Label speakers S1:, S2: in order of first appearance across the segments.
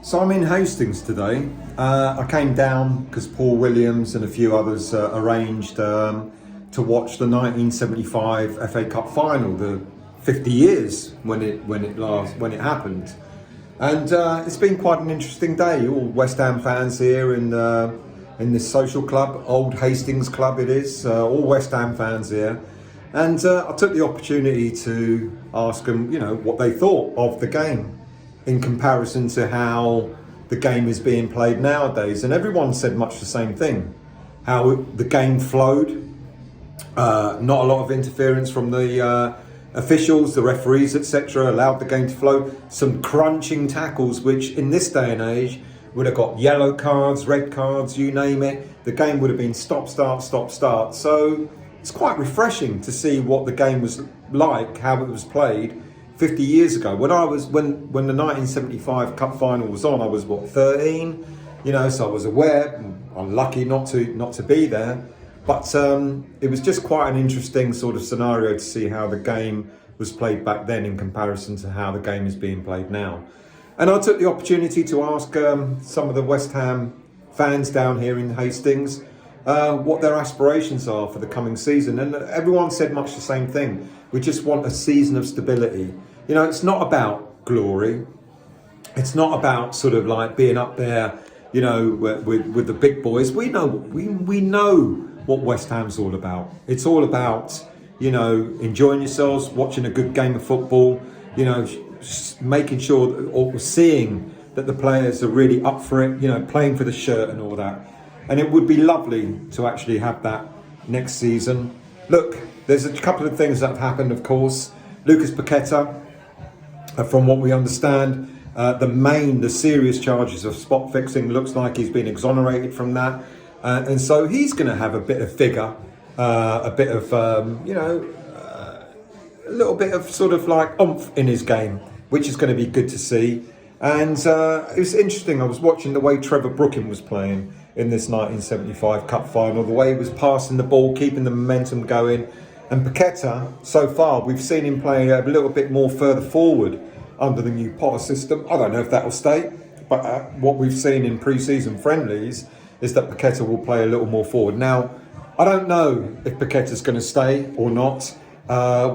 S1: So I'm in Hastings today. I came down because Paul Williams and a few others arranged to watch the 1975 FA Cup final, the 50 years when it happened, and it's been quite an interesting day. All West Ham fans here in this social club, Old Hastings Club. It is all West Ham fans here, and I took the opportunity to ask them, what they thought of the game in comparison to how the game is being played nowadays. And everyone said much the same thing, how the game flowed, not a lot of interference from the officials, the referees, etc. allowed the game to flow. Some crunching tackles, which in this day and age would have got yellow cards, red cards, you name it. The game would have been stop, start, stop, start. So it's quite refreshing to see what the game was like, how it was played 50 years ago. When the 1975 Cup final was on, I was 13, so I was aware. I'm lucky not to be there, but it was just quite an interesting sort of scenario to see how the game was played back then in comparison to how the game is being played now. And I took the opportunity to ask some of the West Ham fans down here in Hastings what their aspirations are for the coming season, and everyone said much the same thing. We just want a season of stability. It's not about glory. It's not about sort of like being up there, with the big boys. We know what West Ham's all about. It's all about, enjoying yourselves, watching a good game of football, making sure or seeing that the players are really up for it, playing for the shirt and all that. And it would be lovely to actually have that next season. Look, there's a couple of things that have happened, of course. Lucas Paqueta, from what we understand, the serious charges of spot fixing, looks like he's been exonerated from that. And so he's going to have a bit of figure, a bit of, a little bit of sort of like oomph in his game, which is going to be good to see. And it was interesting. I was watching the way Trevor Brooking was playing in this 1975 Cup final, the way he was passing the ball, keeping the momentum going. And Paqueta, so far, we've seen him playing a little bit more further forward under the new Potter system. I don't know if that will stay, but what we've seen in pre-season friendlies is that Paqueta will play a little more forward. Now, I don't know if Paqueta's going to stay or not.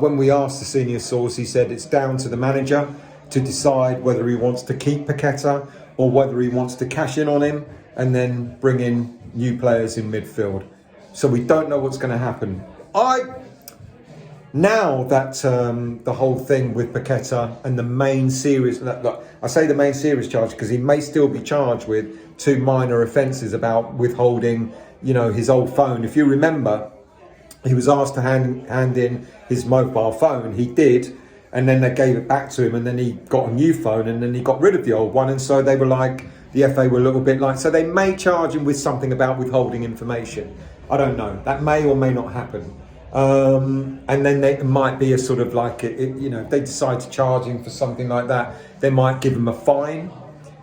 S1: When we asked the senior source, he said it's down to the manager to decide whether he wants to keep Paqueta or whether he wants to cash in on him and then bring in new players in midfield. So we don't know what's going to happen. Now that the whole thing with Paqueta and the main serious, look, I say the main serious charge because he may still be charged with 2 minor offences about withholding, his old phone. If you remember, he was asked to hand in his mobile phone. He did, and then they gave it back to him, and then he got a new phone, and then he got rid of the old one. And so they were like, the FA were a little bit like, so they may charge him with something about withholding information. I don't know. That may or may not happen. And then it might be a sort of like, if they decide to charge him for something like that, they might give him a fine.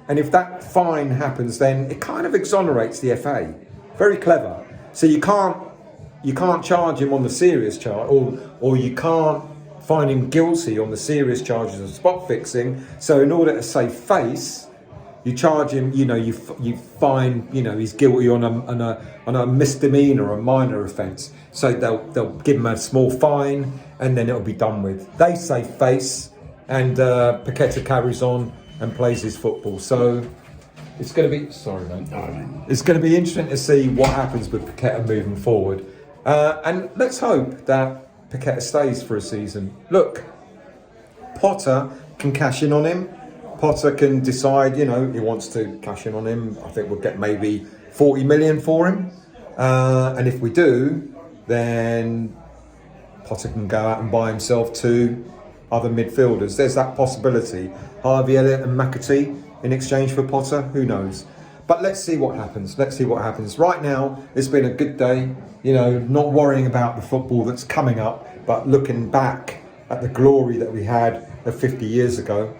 S1: And if that fine happens, then it kind of exonerates the FA. Very clever. So you can't charge him on the serious charge, or you can't find him guilty on the serious charges of spot fixing. So in order to save face, you charge him, you find, he's guilty on a misdemeanor or a minor offence. So they'll give him a small fine, and then it'll be done with. They save face, and Paqueta carries on and plays his football. So it's going to be, it's going to be interesting to see what happens with Paqueta moving forward. And let's hope that Paqueta stays for a season. Look, Potter can cash in on him. Potter can decide, he wants to cash in on him. I think we'll get maybe 40 million for him. And if we do, then Potter can go out and buy himself 2 other midfielders. There's that possibility. Harvey Elliott and McAtee in exchange for Potter, who knows? But let's see what happens. Right now, it's been a good day, not worrying about the football that's coming up, but looking back at the glory that we had of 50 years ago.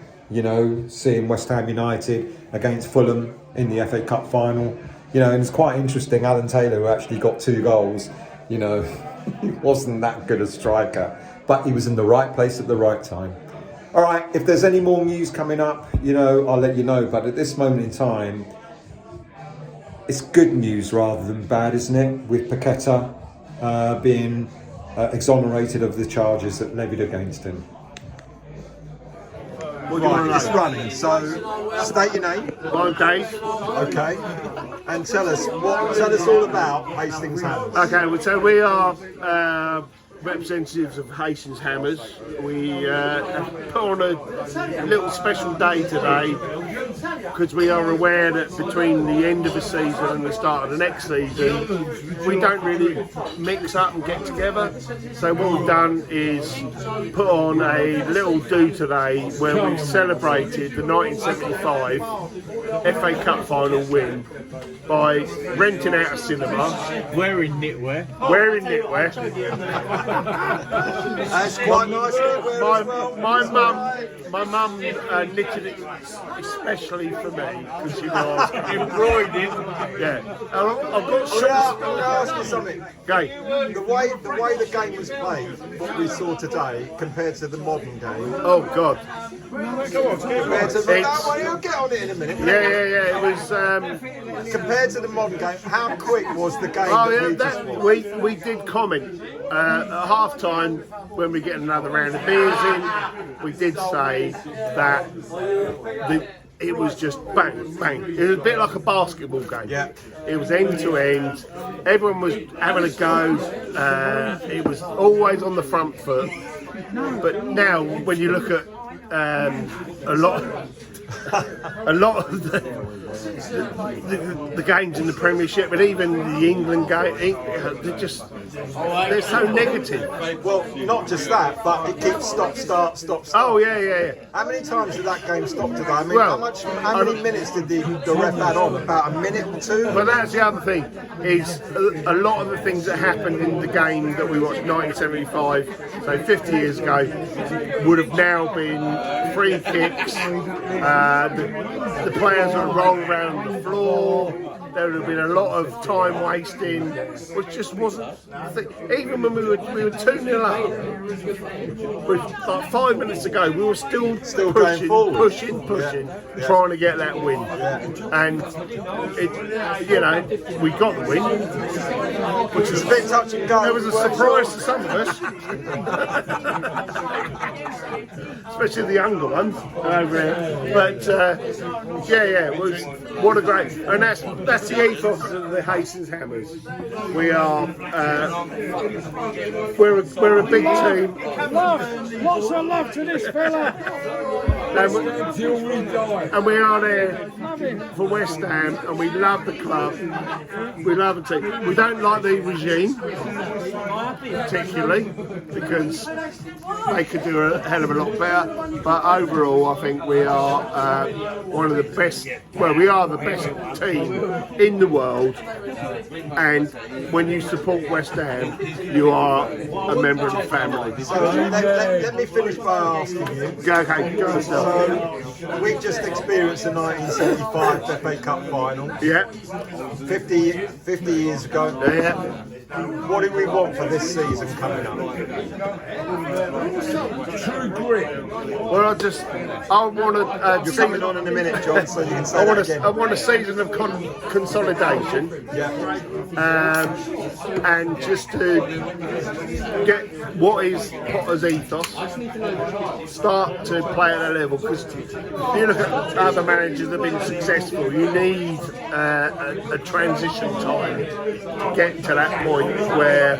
S1: Seeing West Ham United against Fulham in the FA Cup final. And it's quite interesting, Alan Taylor, who actually got 2 goals, he wasn't that good a striker, but he was in the right place at the right time. All right, if there's any more news coming up, you know, I'll let you know. But at this moment in time, it's good news rather than bad, isn't it? With Paqueta being exonerated of the charges that levied against him. Right, it's running. So, state your name.
S2: I'm Dave.
S1: Okay. And tell us all about Hastings Hammers.
S2: Okay, so we are representatives of Hastings Hammers. We have put on a little special day today because we are aware that between the end of the season and the start of the next season, we don't really mix up and get together. So what we've done is put on a little do today where we've celebrated the 1975 FA Cup final win by renting out a cinema.
S3: Wearing knitwear.
S1: That's quite nice.
S2: My mum knitted it especially for me because she was
S3: Embroidered.
S2: yeah. I've got
S1: I'm going to ask you something.
S2: Okay.
S1: The way the game was played, what we saw today, compared to the modern game.
S2: Oh God.
S1: Compared to we'll get on it in a minute.
S2: Yeah. It was.
S1: Compared to the modern game, how quick was the game?
S2: Oh
S1: that
S2: yeah,
S1: we just watched?
S2: we did comment at half time when we get another round of beers in. We did say that it was just bang, bang. It was a bit like a basketball game.
S1: Yeah.
S2: It was end to end. Everyone was having a go. It was always on the front foot. But now, when you look at a lot of the games in the Premiership and even the England game, they're so negative.
S1: Well, not just that, but it keeps stop, start.
S2: Oh yeah.
S1: How many times did that game stop today? I mean,
S2: Well,
S1: how many minutes did the ref add on? About a minute or two?
S2: But that's the other thing, is a lot of the things that happened in the game that we watched 1975, so 50 years ago, would have now been free kicks. The players would roll around the floor. There would have been a lot of time wasting, which just wasn't. Even when we were 2-0 up, with like 5 minutes to go, we were still
S1: going forward.
S2: pushing,
S1: Yeah.
S2: trying to get that win. And we got the win,
S1: Which is a bit touch and go.
S2: it was a surprise to some of us, especially the younger ones over there. But it was what a great, and that's the ethos of the Hastings Hammers. We are we're a big team.
S3: Lots of love to this fella.
S2: And we are there for West Ham, and we love the club. We love the team. We don't like the regime particularly because they could do a hell of a lot better. But overall, I think we are one of the best. Well, we are the best team in the world. And when you support West Ham, you are a member of the family.
S1: So let me finish by asking you.
S2: Okay, go on, Stella.
S1: So we've just experienced the 1975 FA Cup final.
S2: Yeah.
S1: 50 years ago.
S2: Yeah.
S1: What do we want for this season coming up?
S3: True grit.
S2: Well, I want to.
S1: You're coming on in a minute, John, so you can say
S2: I
S1: that
S2: want
S1: again.
S2: I want a season of consolidation, and just to get what is Potter's ethos, start to play at that level. Because if you look at other managers that have been successful, you need a transition time to get to that point where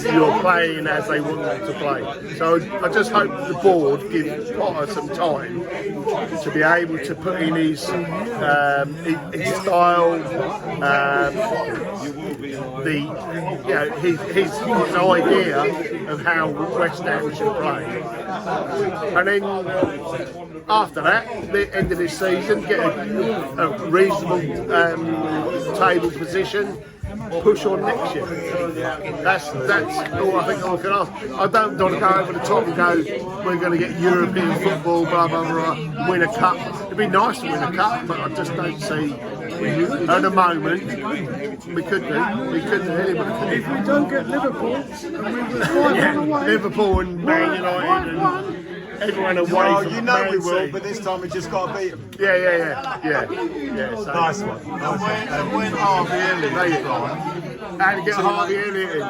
S2: you're playing as they want them to play. So I just hope the board gives Potter some time to be able to put in his style, his idea of how West Ham should play, and then after that, the end of this season, get a reasonable table position. Push on next year. That's all I think I can ask. I don't want to go over the top and go, we're going to get European football, blah, blah, blah, win a cup. It'd be nice to win a cup, but I just don't see, at the moment, we could do, anybody could.
S3: If we don't get Liverpool, and we were 5 away.
S2: Liverpool and Man United. everyone away
S1: Well,
S2: from
S1: you know
S2: Man
S1: we will,
S2: City.
S1: but this time we just got to beat them.
S2: Yeah. So
S1: Nice one. Nice one.
S2: and when Harvey Elliott how to get Harvey Elliott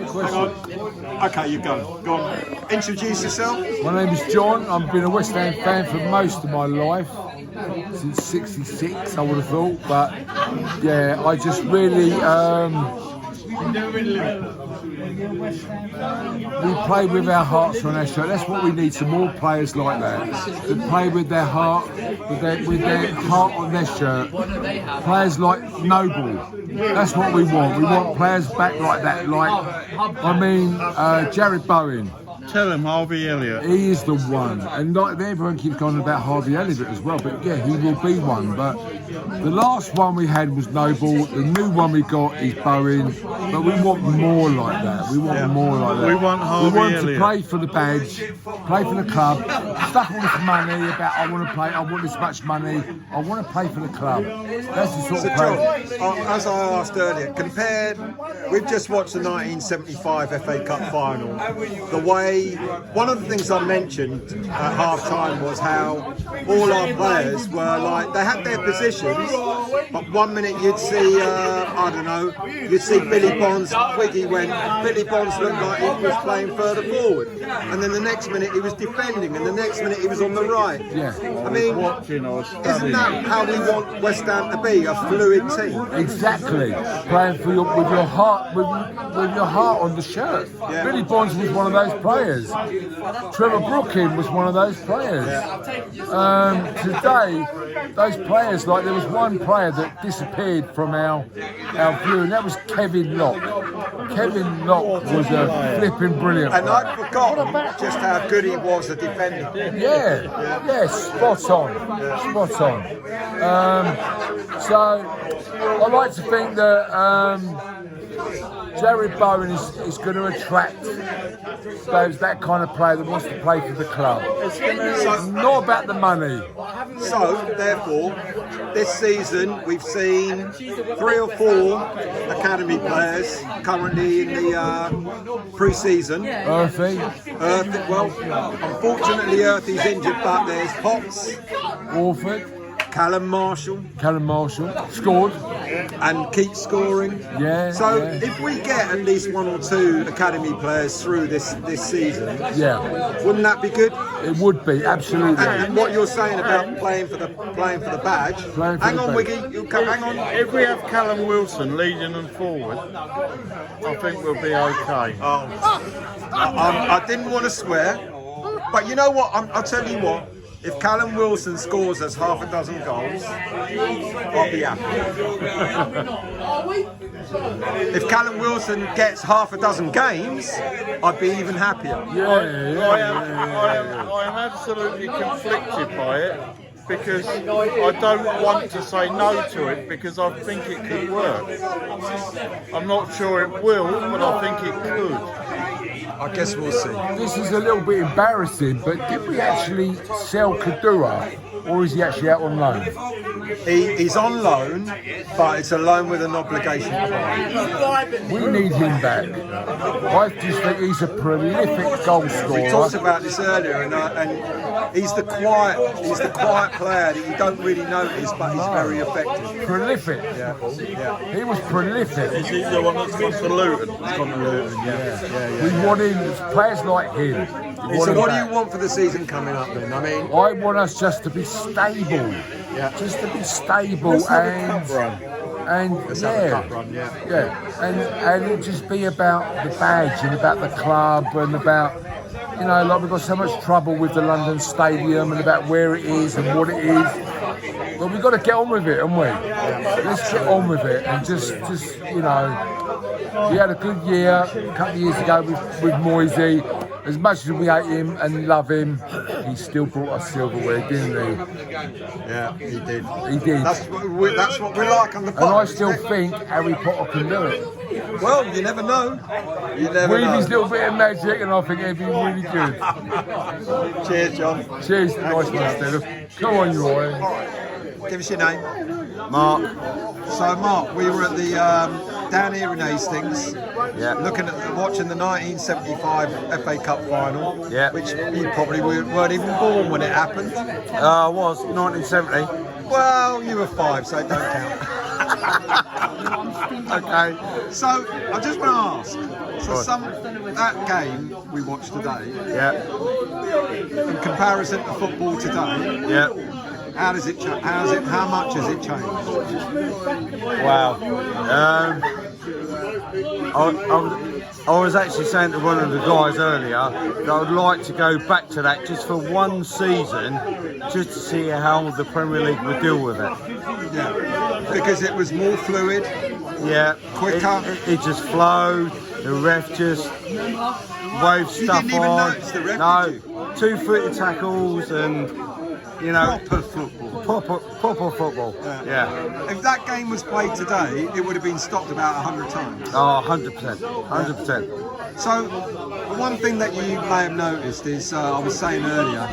S1: Hang on. Okay, you go. Go on. Introduce yourself.
S3: My name is John. I've been a West Ham fan for most of my life, since '66, I would have thought. But yeah, I just really we play with our hearts on our shirt. That's what we need. Some more players like that. To play with their heart, with their heart on their shirt. Players like Noble. That's what we want. We want players back like that. Jared Bowen.
S4: Tell him Harvey Elliott.
S3: He is the one, and like everyone keeps going about Harvey Elliott as well. But yeah, he will be one. But the last one we had was Noble. The new one we got is Bowen. But we want more like that. We want more like that.
S4: We want Harvey
S3: We want
S4: Elliott.
S3: to play for the badge, play for the club. Stuff all this money about I want to play. I want this much money. I want to play for the club. That's the sort
S1: So,
S3: of
S1: John,
S3: play.
S1: as I asked earlier, we've just watched the 1975 FA Cup final. The way, one of the things I mentioned at half time was how all our players were like, they had their positions, but 1 minute you'd see, you'd see Billy Bonds, Twiggy went, Billy Bonds looked like he was playing further forward. And then the next minute he was defending, and the next minute he was on the right.
S3: Yeah.
S1: I mean,
S4: Watching or
S1: isn't
S4: studying.
S1: that how we want West Ham to be, a fluid team?
S3: Exactly, playing for with your heart, with your heart on the shirt.
S1: Yeah.
S3: Billy Bonds was one of those players. Trevor Brooking was one of those players. Today, those players, like there was one player that disappeared from our view, and that was Kevin Locke. Kevin Locke was a flipping brilliant
S1: And
S3: player.
S1: I'd forgotten just how good he was at defending.
S3: Yeah, spot on. So I like to think that Jared Bowen is going to attract that kind of player that wants to play for the club. It's not about the money.
S1: So, therefore, this season we've seen 3 or 4 academy players currently in the pre-season.
S3: Earthy,
S1: Well, unfortunately, Earthy's injured, but there's Potts,
S3: Orford,
S1: Callum Marshall,
S3: scored.
S1: and keeps scoring.
S3: Yeah.
S1: So,
S3: yeah.
S1: if we get at least 1 or 2 academy players through this season,
S3: Yeah,
S1: wouldn't that be good?
S3: it would be absolutely.
S1: And what you're saying about playing for the badge.
S3: Playing for
S1: Hang
S3: the
S1: on,
S3: badge.
S1: Wiggy. You come. Hang on.
S4: If we have Callum Wilson leading them forward, I think we'll be okay.
S1: I didn't want to swear, but you know what? I'll tell you what. If Callum Wilson scores us half a dozen goals, I'll be happy. If Callum Wilson gets half a dozen games, I'd be even happier.
S4: I am absolutely conflicted by it because I don't want to say no to it because I think it could work. I'm not sure it will, but I think it could.
S1: I guess we'll see.
S3: This is a little bit embarrassing, but did we actually sell Kadura, or is he actually out on loan?
S1: He's on loan, but it's a loan with an obligation to buy.
S3: We need him back. I just think he's a prolific goal
S1: We
S3: scorer.
S1: talked about this earlier, and he's the quiet player that you don't really notice, but he's very effective.
S3: Prolific.
S1: Yeah.
S3: He was prolific.
S4: Is he the one that's gone to Luton?
S3: We want him, players like him.
S1: So what do you want for the season coming up then? I mean,
S3: I want us just to be stable. Just to be stable
S1: Let's have a
S3: and
S1: cup run.
S3: and
S1: Let's have a cup run,
S3: and it just be about the badge and about the club and about, you know, like we've got so much trouble with the London Stadium and about where it is and what it is. But we've got to get on with it, haven't we? Let's get on with it and just you know, we had a good year a couple of years ago with Moisey. As much as we hate him and love him, he still brought us silverware, didn't he?
S1: Yeah, he did.
S3: He did.
S1: That's what we like on the
S3: And I
S1: pod,
S3: still
S1: isn't it?
S3: think Harry Potter can do it.
S1: Well, you never know. You never
S3: With his
S1: know.
S3: little bit of magic, and I think he'd be really good.
S1: Cheers, John.
S3: Cheers, nice one, Stella. Come on, you Roy.
S1: Give us your name.
S4: Mark.
S1: So, Mark, we were at the down here in Hastings, watching the 1975 FA Cup final, which you probably weren't even born when it happened.
S5: I was 1970.
S1: Well, you were 5, so it don't count.
S5: Okay.
S1: So I just want to ask. So that game we watched today, in comparison to football today, how does it? How much has it changed?
S5: Wow. I was actually saying to one of the guys earlier that I'd like to go back to that just for one season, just to see how the Premier League would deal with it.
S1: Yeah, because it was more fluid.
S5: Yeah,
S1: quicker.
S5: It just flowed. The ref just waved stuff
S1: didn't even
S5: on.
S1: notice the ref,
S5: No,
S1: did you?
S5: 2-footed tackles and
S1: Proper football.
S5: Proper football. Yeah.
S1: If that game was played today, it would have been stopped about 100 times.
S5: Oh, 100%. 100%.
S1: So, one thing that you may have noticed is, I was saying earlier,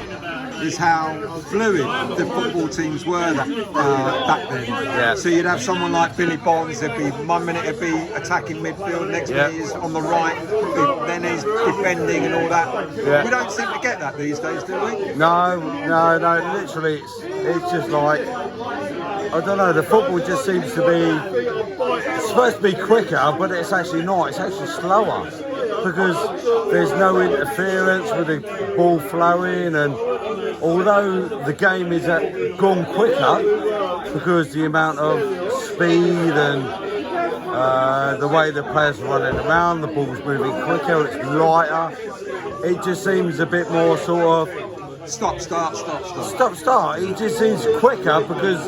S1: is how fluid the football teams were back then.
S5: Yeah.
S1: So you'd have someone like Billy Bonds, there'd be 1 minute it'd be attacking midfield, next minute he's on the right, then he's defending and all that.
S5: Yeah.
S1: We don't seem to get that these days, do we?
S5: No, literally it's just like, I don't know, the football just seems to be, it's supposed to be quicker, but it's actually not, it's actually slower, because there's no interference with the ball flowing, and although the game is gone quicker, because the amount of speed and the way the players are running around, the ball's moving quicker, it's lighter, it just seems a bit more sort of
S1: Stop, start.
S5: It just seems quicker, because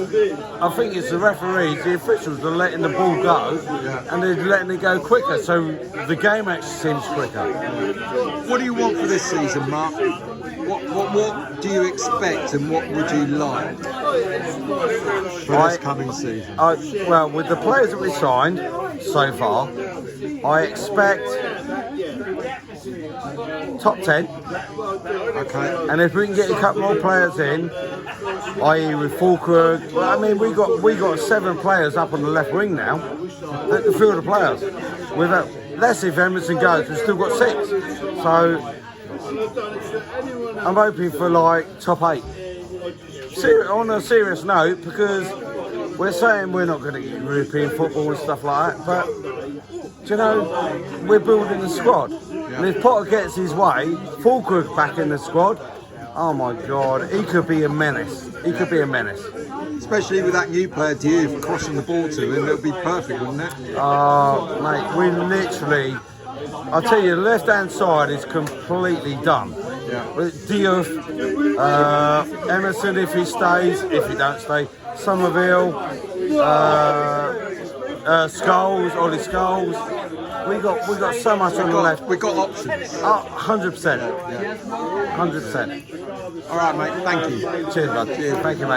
S5: I think it's the referees, the officials are letting the ball go, and they're letting it go quicker, so the game actually seems quicker.
S1: What do you want for this season, Mark? What do you expect, and what would you like for this coming season?
S5: Well, with the players that we signed so far, I expect top 10.
S1: Okay.
S5: And if we can get a couple more players in, i.e. with Fulkrug, I mean we got 7 players up on the left wing now that can field the players. That's if Emerson goes, we've still got 6. So I'm hoping for like top 8. On a serious note, because we're saying we're not going to get European football and stuff like that, but do you know, we're building the squad. And if Potter gets his way, Fulkrug back in the squad, oh my God, he could be a menace.
S1: Especially with that new player, Diouf, crossing the ball to him, it would be perfect, wouldn't it?
S5: Oh, mate, we literally, I'll tell you, the left-hand side is completely done. Diouf, Emerson if he stays, if he don't stay, Somerville, Ollie Scholes. We got so much on the left.
S1: We got options.
S5: 100%. 100%.
S1: All right, mate. Thank you.
S5: Cheers, bud. Thank you, mate.